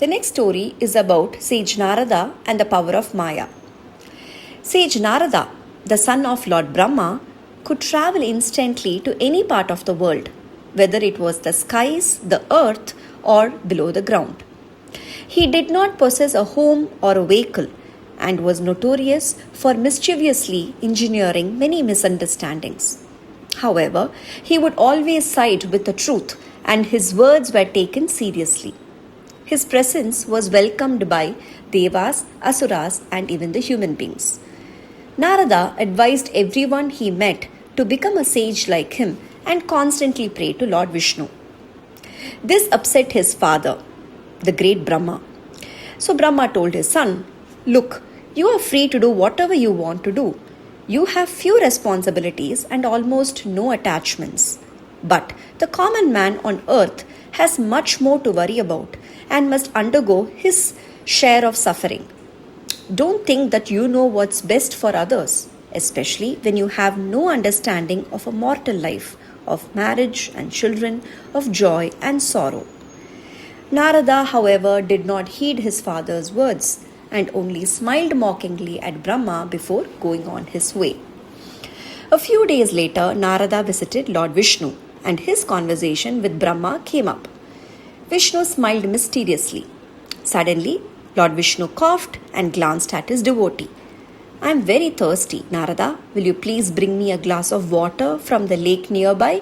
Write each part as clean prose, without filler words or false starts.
The next story is about Sage Narada and the power of Maya. Sage Narada, the son of Lord Brahma, could travel instantly to any part of the world, whether it was the skies, the earth, or below the ground. He did not possess a home or a vehicle and was notorious for mischievously engineering many misunderstandings. However, he would always side with the truth and his words were taken seriously. His presence was welcomed by Devas, Asuras, and even the human beings. Narada advised everyone he met to become a sage like him and constantly pray to Lord Vishnu. This upset his father, the great Brahma. So Brahma told his son, "Look, you are free to do whatever you want to do. You have few responsibilities and almost no attachments. But the common man on earth has much more to worry about and must undergo his share of suffering. Don't think that you know what's best for others, especially when you have no understanding of a mortal life, of marriage and children, of joy and sorrow." Narada, however, did not heed his father's words and only smiled mockingly at Brahma before going on his way. A few days later, Narada visited Lord Vishnu and his conversation with Brahma came up. Vishnu smiled mysteriously. Suddenly, Lord Vishnu coughed and glanced at his devotee. "I am very thirsty, Narada. Will you please bring me a glass of water from the lake nearby?"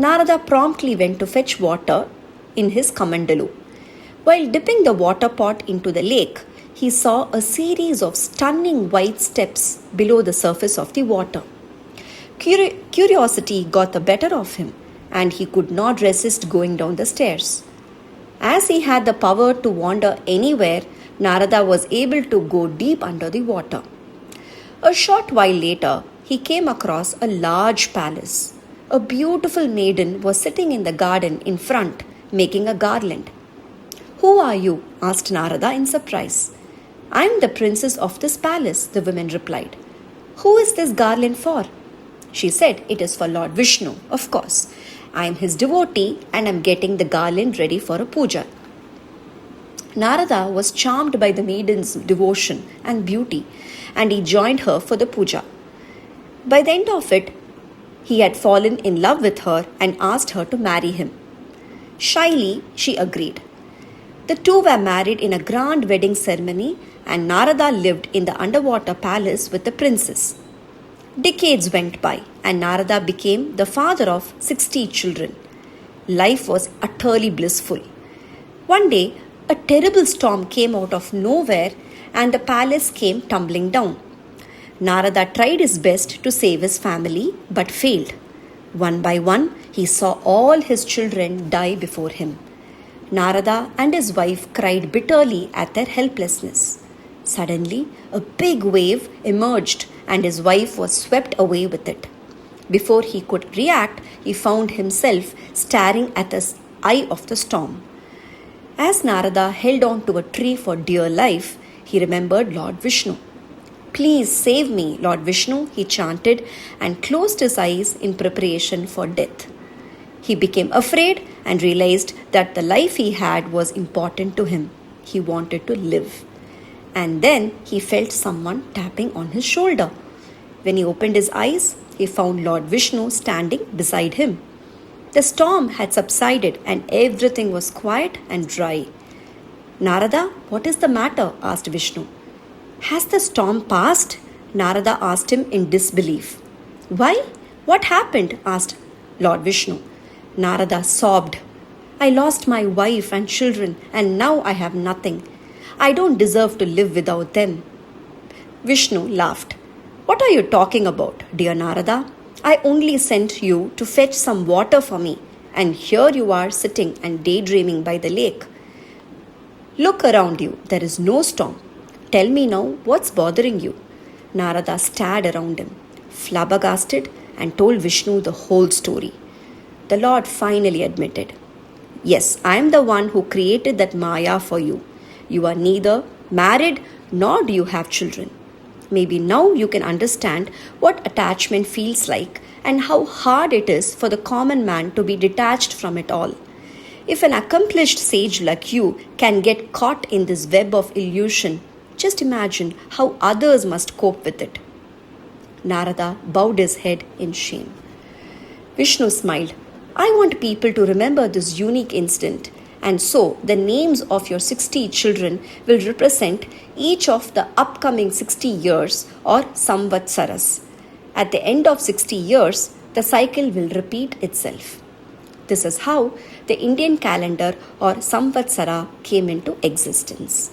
Narada promptly went to fetch water in his kamandalu. While dipping the water pot into the lake, he saw a series of stunning white steps below the surface of the water. Curiosity got the better of him, and he could not resist going down the stairs. As he had the power to wander anywhere, Narada was able to go deep under the water. A short while later, he came across a large palace. A beautiful maiden was sitting in the garden in front, making a garland. "Who are you?" asked Narada in surprise. "I am the princess of this palace," the woman replied. "Who is this garland for?" She said, "It is for Lord Vishnu, of course. I am his devotee and am getting the garland ready for a puja." Narada was charmed by the maiden's devotion and beauty and he joined her for the puja. By the end of it, he had fallen in love with her and asked her to marry him. Shyly, she agreed. The two were married in a grand wedding ceremony and Narada lived in the underwater palace with the princess. Decades went by and Narada became the father of 60 children. Life was utterly blissful. One day, a terrible storm came out of nowhere and the palace came tumbling down. Narada tried his best to save his family but failed. One by one, he saw all his children die before him. Narada and his wife cried bitterly at their helplessness. Suddenly, a big wave emerged and his wife was swept away with it. Before he could react, he found himself staring at the eye of the storm. As Narada held on to a tree for dear life, he remembered Lord Vishnu. "Please save me, Lord Vishnu," he chanted and closed his eyes in preparation for death. He became afraid and realized that the life he had was important to him. He wanted to live. And then he felt someone tapping on his shoulder. When he opened his eyes, he found Lord Vishnu standing beside him. The storm had subsided and everything was quiet and dry. "Narada, what is the matter?" asked Vishnu. "Has the storm passed?" Narada asked him in disbelief. "Why? What happened?" asked Lord Vishnu. Narada sobbed. "I lost my wife and children and now I have nothing. I don't deserve to live without them." Vishnu laughed. "What are you talking about, dear Narada? I only sent you to fetch some water for me, and here you are sitting and daydreaming by the lake. Look around you, there is no storm. Tell me now what's bothering you." Narada stared around him, flabbergasted, and told Vishnu the whole story. The Lord finally admitted, "Yes, I am the one who created that Maya for you. You are neither married nor do you have children. Maybe now you can understand what attachment feels like and how hard it is for the common man to be detached from it all. If an accomplished sage like you can get caught in this web of illusion, just imagine how others must cope with it. Narada bowed his head in shame. Vishnu smiled. I want people to remember this unique incident, and so the names of your 60 children will represent each of the upcoming 60 years or samvatsaras. At the end of 60 years, the cycle will repeat itself. This is how the Indian calendar or samvatsara came into existence.